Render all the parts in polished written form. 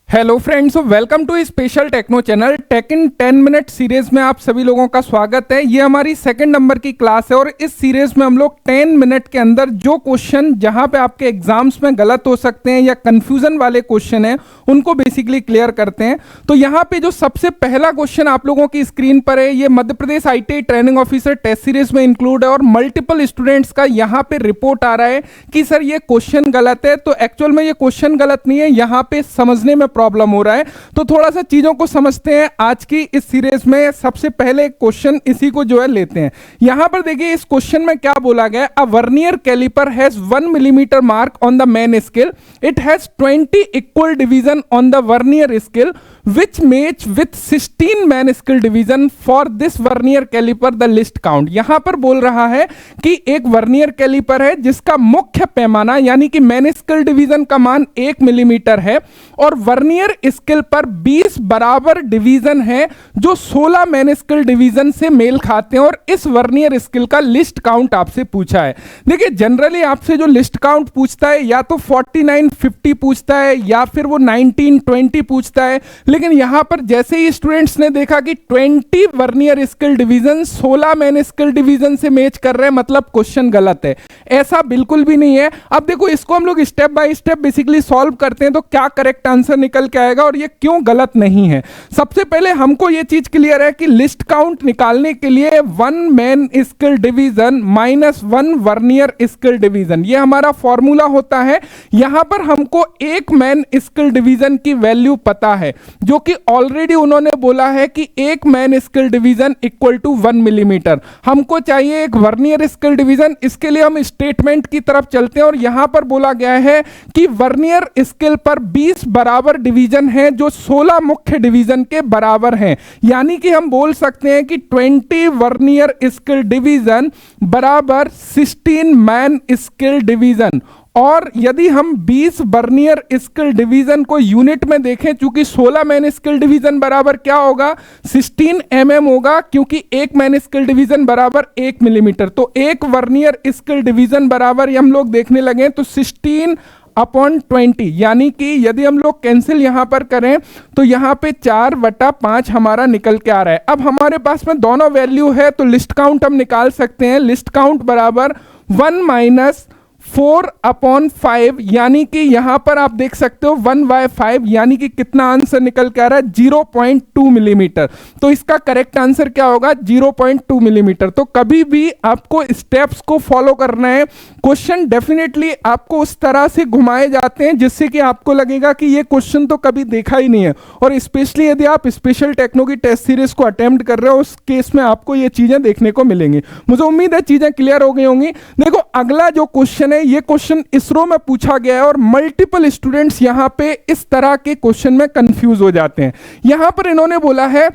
Hello friends, welcome to special techno channel. Tech in 10 minute series में आप सभी लोगों का स्वागत है। ये हमारी सेकंड नंबर की क्लास है और इस सीरीज में हम लोग 10 मिनट के अंदर जो क्वेश्चन जहां पे आपके एग्जाम्स में गलत हो सकते हैं या कंफ्यूजन वाले क्वेश्चन हैं उनको बेसिकली क्लियर करते हैं। तो यहाँ पे जो सबसे पहला क्वेश्चन आप लोगों की स्क्रीन पर है, ये Madhya Pradesh ITI training officer test series में इंक्लूड है और मल्टीपल स्टूडेंट्स का यहाँ पे रिपोर्ट आ रहा है कि सर ये क्वेश्चन गलत है। तो एक्चुअल में ये क्वेश्चन गलत नहीं है, यहाँ पे समझने में प्रॉब्लम हो रहा है। तो थोड़ा सा चीजों को समझते हैं। आज की इस सीरीज में सबसे पहले क्वेश्चन इसी को जो है लेते हैं। यहां पर देखिए इस क्वेश्चन में क्या बोला गया, a vernier calliper has 1 millimetre mark on the main scale, it has 20 equal division on the vernier scale which match with 16 main scale division for this vernier calliper the least count. यहां पर बोल रहा है कि एक vernier caliper है जिसका मुख्य पैमाना यानी कि मैन स्केल डिवीजन का मान 1 मिलीमीटर है और वर्नियर स्केल पर 20 बराबर डिवीजन है जो 16 मैन स्केल डिवीजन से मेल खाते हैं और इस वर्नियर स्केल का लिस्ट काउंट आपसे पूछा है। देखिए जनरली आपसे जो लिस्ट काउंट पूछता है या तो 49, 50 पूछता है या फिर वो 19, 20 पूछता है, लेकिन यहां पर जैसे ही स्टूडेंट्स ने देखा कि 20 vernier scale division 16 main scale division से मैच कर रहे हैं, मतलब क्वेश्चन गलत है। ऐसा बिल्कुल भी नहीं है। अब देखो इसको हम लोग step by step basically solve करते हैं तो क्या करेक्ट आंसर निकल के आएगा और ये क्यों गलत नहीं है। सबसे पहले हमको ये चीज क्लियर है कि लिस्ट काउंट निकालने के लिए 1 man scale division minus 1 vernier scale division, ये हमारा फॉर्मूला होता है। यहां पर हमको एक मैन स्केल डिवीजन की वैल्यू पता है जो कि ऑलरेडी उन्होंने बोला है कि एक main scale division equal to 1 millimetre. हमको चाहिए एक वर्नियर स्केल डिवीजन, इसके लिए हम स्टेटमेंट की तरफ चलते हैं और यहां पर बोला गया है कि वर्नियर स्केल पर 20 बराबर डिवीजन है जो 16 मुख्य डिवीजन के बराबर हैं। यानी कि हम बोल सकते हैं कि 20 वर्नियर स्केल डिवीजन बराबर 16 मैन स्केल डिवीजन। और यदि हम 20 वर्नियर स्केल डिवीजन को यूनिट में देखें, चूंकि 16 मैन स्केल डिवीजन बराबर क्या होगा, 16 mm होगा, क्योंकि एक मैन स्केल डिवीजन बराबर 1 मिलीमीटर। तो एक वर्नियर स्केल डिवीजन बराबर हम लोग देखने लगे तो 16/20, यानी कि यदि हम लोग कैंसिल यहां पर करें तो यहां पे 4/5 हमारा निकल के आ रहा है। अब हमारे पास में दोनों वैल्यू है तो लिस्ट काउंट हम निकाल सकते हैं। लिस्ट काउंट बराबर 1 - 4/5, यानी कि यहां पर आप देख सकते हो 1/5, यानी कि कितना आंसर निकल के आ रहा है, 0.2 मिलीमीटर। तो इसका करेक्ट आंसर क्या होगा, 0.2 मिलीमीटर। तो कभी भी आपको स्टेप्स को फॉलो करना है। क्वेश्चन डेफिनेटली आपको उस तरह से घुमाए जाते हैं जिससे कि आपको लगेगा कि ये क्वेश्चन तो कभी देखा ही नहीं है। और स्पेशली यदि आप स्पेशल टेक्नो की टेस्ट सीरीज को अटेम्प्ट कर रहे हो उस केस में आपको ये चीजें देखने को मिलेंगी। मुझे उम्मीद है चीजें क्लियर हो गई होंगी। देखो अगला जो क्वेश्चन है, ये क्वेश्चन इसरो में पूछा गया है और मल्टीपल स्टूडेंट्स यहां पे इस तरह के क्वेश्चन में कंफ्यूज हो जाते हैं। यहां पर इन्होंने बोला है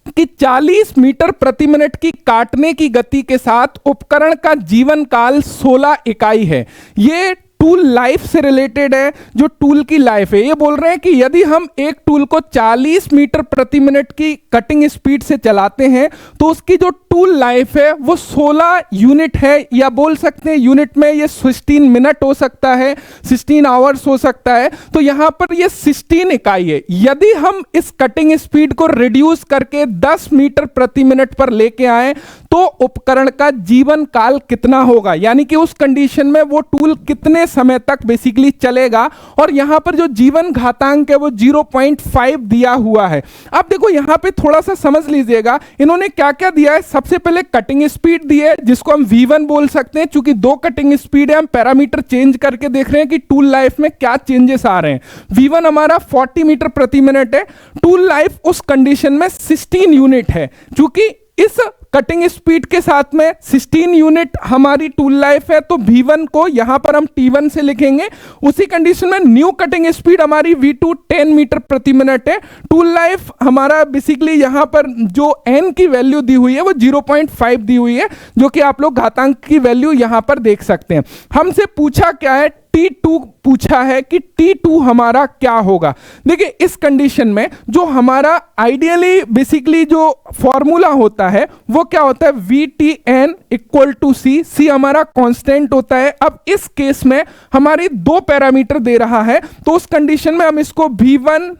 कि 40 मीटर प्रति मिनट की काटने की गति के साथ उपकरण का जीवन काल 16 इकाई है। ये टूल लाइफ से रिलेटेड है, जो टूल की लाइफ है। ये बोल रहे हैं कि यदि हम एक टूल को 40 मीटर प्रति मिनट की कटिंग स्पीड से चलाते हैं तो उसकी जो टूल लाइफ है वो 16 यूनिट है, या बोल सकते हैं यूनिट में ये 16 मिनट हो सकता है, 16 आवर्स हो सकता है। तो यहां पर ये 16 इकाई है। यदि हम इस कटिंग स्पीड को रिड्यूस करके 10 मीटर प्रति मिनट पर लेके आए तो उपकरण का जीवन काल कितना होगा, यानी कि उस कंडीशन में वो टूल कितने समय तक बेसिकली चलेगा। और यहां पर जो जीवन घातांक है वो 0.5 दिया हुआ है। अब देखो यहां पे थोड़ा सा समझ लीजिएगा, इन्होंने क्या क्या दिया है। सबसे पहले कटिंग स्पीड दी है जिसको हम V1 बोल सकते हैं, चूंकि 2 कटिंग स्पीड है, हम पैरामीटर चेंज करके देख रहे हैं कि टूल लाइफ में क्या चेंजेस आ रहे हैं। V1 हमारा 40 मीटर प्रति मिनट है, टूल लाइफ उस कंडीशन में 16 यूनिट है। चूंकि इस कटिंग स्पीड के साथ में 16 यूनिट हमारी टूल लाइफ है तो V1 को यहां पर हम T1 से लिखेंगे। उसी कंडीशन में न्यू कटिंग स्पीड हमारी V2 10 मीटर प्रति मिनट है। टूल लाइफ हमारा बेसिकली यहां पर जो n की वैल्यू दी हुई है वो 0.5 दी हुई है, जो कि आप लोग घातांक की वैल्यू यहां पर देख सकते हैं। हमसे पूछा क्या है, T2 पूछा है कि T2 हमारा क्या होगा। देखिए इस कंडीशन में जो हमारा आइडियली बेसिकली जो फॉर्मूला होता है वो क्या होता है, VTN इक्वल टू C हमारा कांस्टेंट होता है। अब इस केस में हमारी दो पैरामीटर दे रहा है, तो उस कंडीशन में हम इसको V1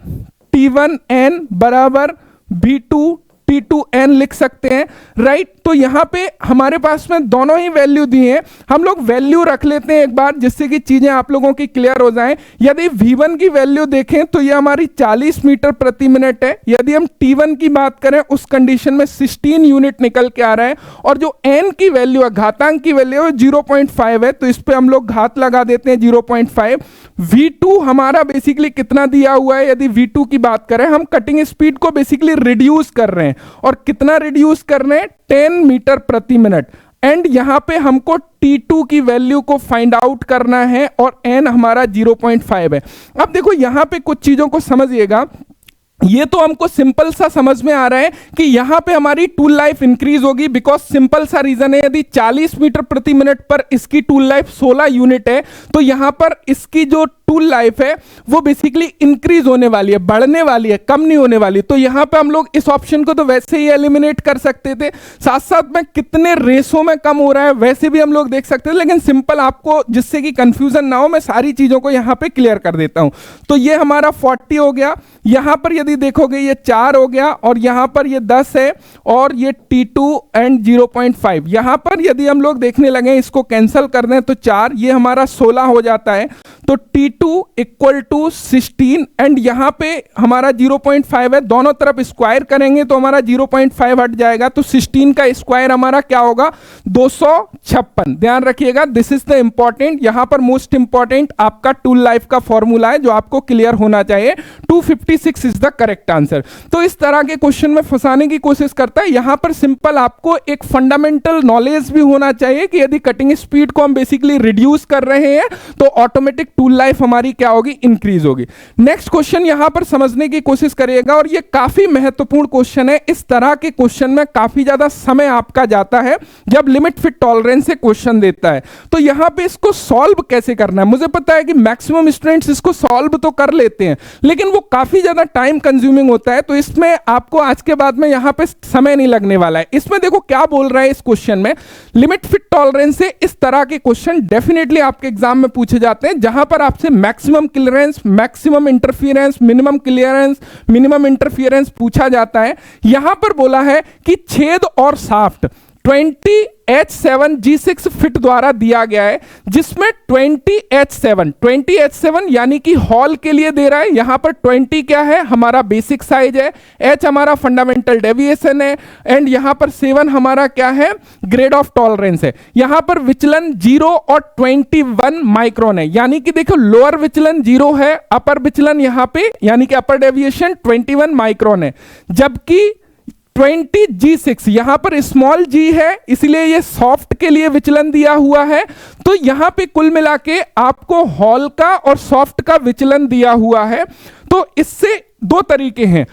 T1N बराबर V2 T2N लिख सकते हैं, राइट। तो यहां पे हमारे पास में दोनों ही वैल्यू दिए हैं, हम लोग वैल्यू रख लेते हैं एक बार जिससे कि चीजें आप लोगों की क्लियर हो जाएं। यदि V1 की वैल्यू देखें तो ये हमारी 40 मीटर प्रति मिनट है। यदि हम T1 की बात करें उस कंडीशन में 16 यूनिट निकल के आ रहा है, और जो N की वैल्यू है, घातांक की वैल्यू है 0.5 है, तो इस पे हम लोग घात लगा देते हैं 0.5। V2 हमारा बेसिकली कितना दिया हुआ है, यदि V2 की बात करें, हम कटिंग स्पीड को बेसिकली रिड्यूस कर रहे हैं, और कितना रिड्यूस कर रहे हैं, 10 मीटर प्रति मिनट। एंड यहां पे हमको T2 की वैल्यू को फाइंड आउट करना है, और N हमारा 0.5 है। अब देखो यहां पे कुछ चीजों को समझिएगा। ये तो हमको सिंपल सा समझ में आ रहा है कि यहां पे हमारी टूल लाइफ इंक्रीज होगी, बिकॉज सिंपल सा रीजन है, यदि 40 मीटर प्रति मिनट पर इसकी टूल लाइफ 16 यूनिट है, तो यहां पर इसकी जो टूल लाइफ है वो बेसिकली इंक्रीज होने वाली है, बढ़ने वाली है, कम नहीं होने वाली। तो यहां पे हम लोग इस ऑप्शन को तो वैसे ही एलिमिनेट कर सकते थे, साथ साथ में कितने रेसों में कम हो रहा है वैसे भी हम लोग देख सकते थे, लेकिन सिंपल आपको जिससे कि कंफ्यूजन ना हो, मैं सारी चीजों को यहां पे क्लियर कर देता हूं। तो ये हमारा 40 हो गया, यहां पर यदि देखोगे ये 4 हो गया, और यहां पर ये 10 है, और ये T2 एंड 0.5। यहां पर यदि हम लोग देखने लगे इसको कैंसिल कर दें तो 4, ये हमारा 16 हो जाता है। तो T2 इक्वल टू 16, एंड यहां पे हमारा 0.5 है, दोनों तरफ स्क्वायर करेंगे तो हमारा 0.5 हट जाएगा, तो 16 का स्क्वायर हमारा क्या होगा, 256। ध्यान रखिएगा, दिस इज द इंपॉर्टेंट, यहां पर मोस्ट इंपॉर्टेंट आपका टूल लाइफ का फॉर्मूला है जो आपको क्लियर होना चाहिए। 256 इज द करेक्ट आंसर। तो इस तरह के क्वेश्चन में फंसाने की कोशिश करता है। यहां पर सिंपल आपको एक फंडामेंटल नॉलेज भी होना चाहिए कि यदि कटिंग स्पीड को हम बेसिकली रिड्यूस कर रहे हैं तो ऑटोमेटिक टूल लाइफ हमारी क्या होगी, इंक्रीज होगी। नेक्स्ट क्वेश्चन यहां पर समझने की कोशिश करिएगा, और ये काफी महत्वपूर्ण क्वेश्चन है। इस तरह के क्वेश्चन में काफी ज्यादा समय आपका जाता है जब लिमिट फिट टॉलरेंस से क्वेश्चन देता है। तो यहां पे इसको सॉल्व कैसे करना है, मुझे पता है कि मैक्सिमम स्टूडेंट्स इसको सॉल्व तो कर लेते हैं, लेकिन वो काफी ज्यादा टाइम कंज्यूमिंग होता है। तो इसमें आपको आज के बाद में यहां पे समय नहीं लगने वाला है। इसमें देखो क्या बोल रहा है इस क्वेश्चन में, लिमिट फिट टॉलरेंस से इस तरह के क्वेश्चन डेफिनेटली आपके एग्जाम में पूछे जाते हैं, जहां पर आपसे maximum clearance, maximum interference, minimum clearance, minimum interference पूछा जाता है। यहां पर बोला है कि छेद और शाफ्ट 20H7G6 फिट द्वारा दिया गया है, जिसमें 20H7 यानी कि हॉल के लिए दे रहा है। यहां पर 20 क्या है, हमारा बेसिक साइज है, H हमारा फंडामेंटल डेविएशन है, एंड यहां पर 7 हमारा क्या है, ग्रेड ऑफ टॉलरेंस है। यहां पर विचलन 0 और 21 माइक्रोन है, यानी कि देखो लोअर विचलन 0 है, अपर विचलन यहां पे यानी कि अपर डेविएशन 21 माइक्रोन है, जबकि 20G6 यहां पर स्मॉल g है, इसलिए ये सॉफ्ट के लिए विचलन दिया हुआ है। तो यहां पे कुल मिला के आपको हॉल का और सॉफ्ट का विचलन दिया हुआ है। तो इससे दो तरीके हैं,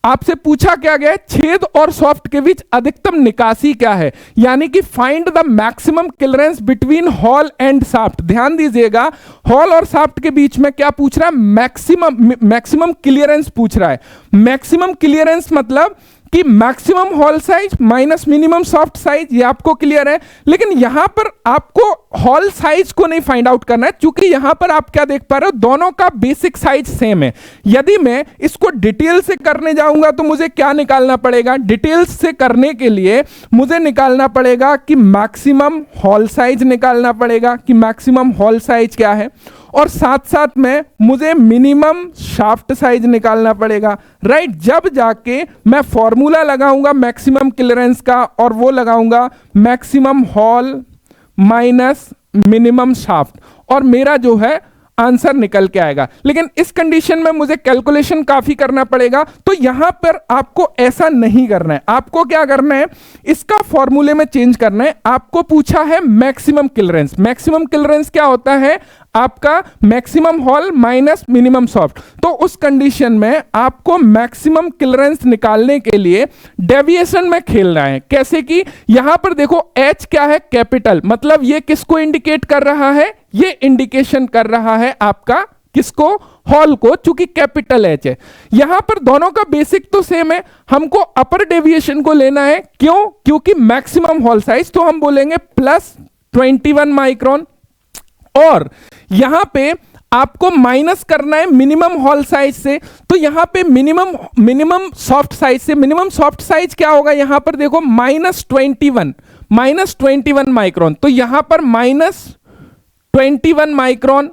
आपसे पूछा क्या गया है, छेद और सॉफ्ट के बीच अधिकतम निकासी क्या है, यानी कि find the maximum clearance between hall and shaft. ध्यान दीजिएगा, हॉल और शाफ्ट के बीच में क्या पूछ रहा है, मैक्सिमम क्लियरेंस पूछ रहा है। मैक्सिमम क्लियरेंस मतलब कि maximum hall size minus minimum soft size, ये आपको क्लियर है। लेकिन यहां पर आपको हॉल साइज को नहीं फाइंड आउट करना है, क्योंकि यहां पर आप क्या देख पा रहे हो, दोनों का बेसिक साइज सेम है। यदि मैं इसको डिटेल से करने जाऊंगा तो मुझे क्या निकालना पड़ेगा, डिटेल्स से करने के लिए मुझे निकालना पड़ेगा कि मैक्सिमम हॉल साइज निकालना पड़ेगा कि मैक्सिमम हॉल साइज क्या है, और साथ साथ में मुझे मिनिमम शाफ्ट साइज निकालना पड़ेगा, राइट। जब जाके मैं फॉर्मूला लगाऊंगा मैक्सिमम क्लियरेंस का, और वो लगाऊंगा maximum hall minus minimum shaft, और मेरा जो है आंसर निकल के आएगा। लेकिन इस कंडीशन में मुझे कैलकुलेशन काफी करना पड़ेगा, तो यहां पर आपको ऐसा नहीं करना है। आपको क्या करना है, इसका फॉर्मूले में चेंज करना है। आपको पूछा है मैक्सिमम क्लियरेंस। मैक्सिमम क्लियरेंस क्या होता है, आपका maximum hall minus minimum soft. तो उस कंडीशन में आपको मैक्सिमम क्लियरेंस निकालने के लिए डेविएशन में खेलना है। कैसे कि यहां पर देखो H क्या है, कैपिटल, मतलब ये किसको इंडिकेट कर रहा है, ये इंडिकेशन कर रहा है आपका किसको, हॉल को, चूंकि कैपिटल H है। यहां पर दोनों का बेसिक तो सेम है, हमको अपर डेविएशन को लेना है। क्यों? क्योंकि मैक्सिमम हॉल साइज, तो हम बोलेंगे प्लस 21 माइक्रोन, और यहां पे आपको माइनस करना है मिनिमम हॉल साइज से। तो यहां पे मिनिमम सॉफ्ट साइज से, मिनिमम सॉफ्ट साइज क्या होगा, यहां पर देखो -21 माइक्रोन। तो यहां पर -21 माइक्रोन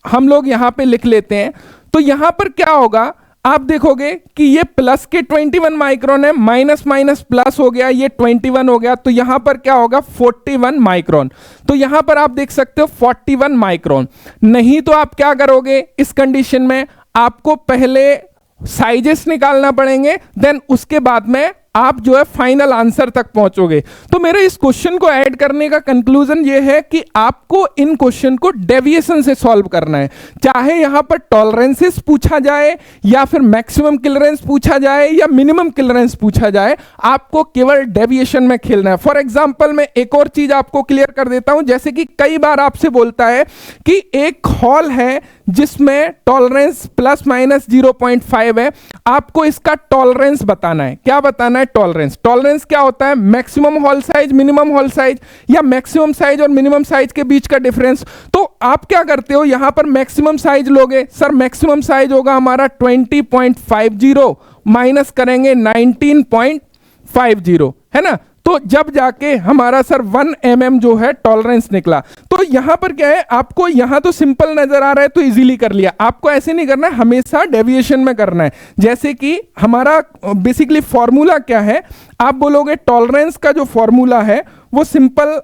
हम लोग यहां पे लिख लेते हैं। तो यहां पर क्या होगा, आप देखोगे कि ये प्लस के 21 माइक्रोन है, माइनस माइनस प्लस हो गया, ये 21 हो गया, तो यहां पर क्या होगा 41 माइक्रोन। तो यहां पर आप देख सकते हो 41 माइक्रोन। नहीं तो आप क्या करोगे इस कंडीशन में, आपको पहले साइजेस निकालना पड़ेंगे, देन उसके बाद में आप जो है फाइनल आंसर तक पहुंचोगे। तो मेरे इस क्वेश्चन को ऐड करने का कंक्लूजन ये है कि आपको इन क्वेश्चन को डेविएशन से सॉल्व करना है। चाहे यहां पर टॉलरेंसेस पूछा जाए, या फिर मैक्सिमम क्लियरेंस पूछा जाए, या मिनिमम क्लियरेंस पूछा जाए, आपको केवल डेविएशन में खेलना है। फॉर एग्जाम्पल मैं एक और चीज आपको क्लियर कर देता हूं, जैसे कि कई बार आपसे बोलता है कि एक हॉल है जिसमें टॉलरेंस प्लस माइनस 0.5 है, आपको इसका टॉलरेंस बताना है। क्या बताना है? टॉलरेंस। टॉलरेंस क्या होता है? Maximum hall size, minimum hall size, या मैक्सिमम साइज और मिनिमम साइज के बीच का डिफरेंस। तो आप क्या करते हो, यहां पर मैक्सिमम साइज लोगे, सर मैक्सिमम साइज होगा हमारा 20.50, माइनस करेंगे 19.50, है ना। तो जब जाके हमारा सर 1 mm जो है टॉलरेंस निकला। तो यहां पर क्या है, आपको यहां तो सिंपल नजर आ रहा है तो इजीली कर लिया, आपको ऐसे नहीं करना है, हमेशा डेविएशन में करना है। जैसे कि हमारा बेसिकली फॉर्मूला क्या है, आप बोलोगे टॉलरेंस का जो फॉर्मूला है वो सिंपल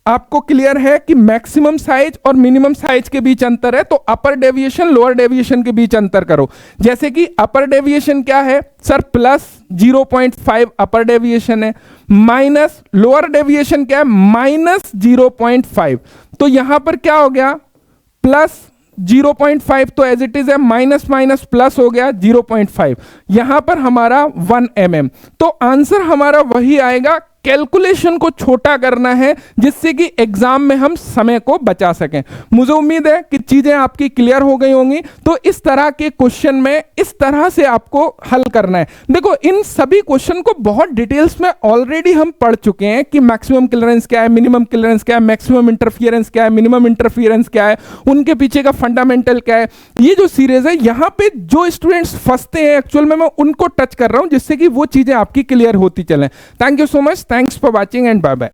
आपको क्लियर है कि मैक्सिमम साइज और मिनिमम साइज के बीच अंतर है, तो अपर डेविएशन लोअर डेविएशन के बीच अंतर करो। जैसे कि अपर डेविएशन क्या है सर, प्लस 0.5 अपर डेविएशन है, माइनस लोअर डेविएशन क्या है, माइनस 0.5। तो यहां पर क्या हो गया, प्लस 0.5 तो एज इट इज है, माइनस माइनस प्लस हो गया 0.5, यहां पर हमारा 1 mm। तो आंसर हमारा वही आएगा। कैलकुलेशन को छोटा करना है जिससे कि एग्जाम में हम समय को बचा सकें। मुझे उम्मीद है कि चीजें आपकी क्लियर हो गई होंगी। तो इस तरह के क्वेश्चन में इस तरह से आपको हल करना है। देखो इन सभी क्वेश्चन को बहुत डिटेल्स में ऑलरेडी हम पढ़ चुके हैं कि मैक्सिमम क्लियरेंस क्या है, मिनिमम क्लियरेंस क्या है, मैक्सिमम इंटरफियरेंस क्या है, मिनिमम इंटरफियरेंस क्या है, उनके पीछे का फंडामेंटल क्या है। ये जो सीरीज है यहाँ पे जो स्टूडेंट्स फंसते हैं एक्चुअल में मैं उनको टच कर रहा हूं, जिससे कि वो चीजें आपकी क्लियर होती चलें। Thank you so much, thanks for watching and bye bye.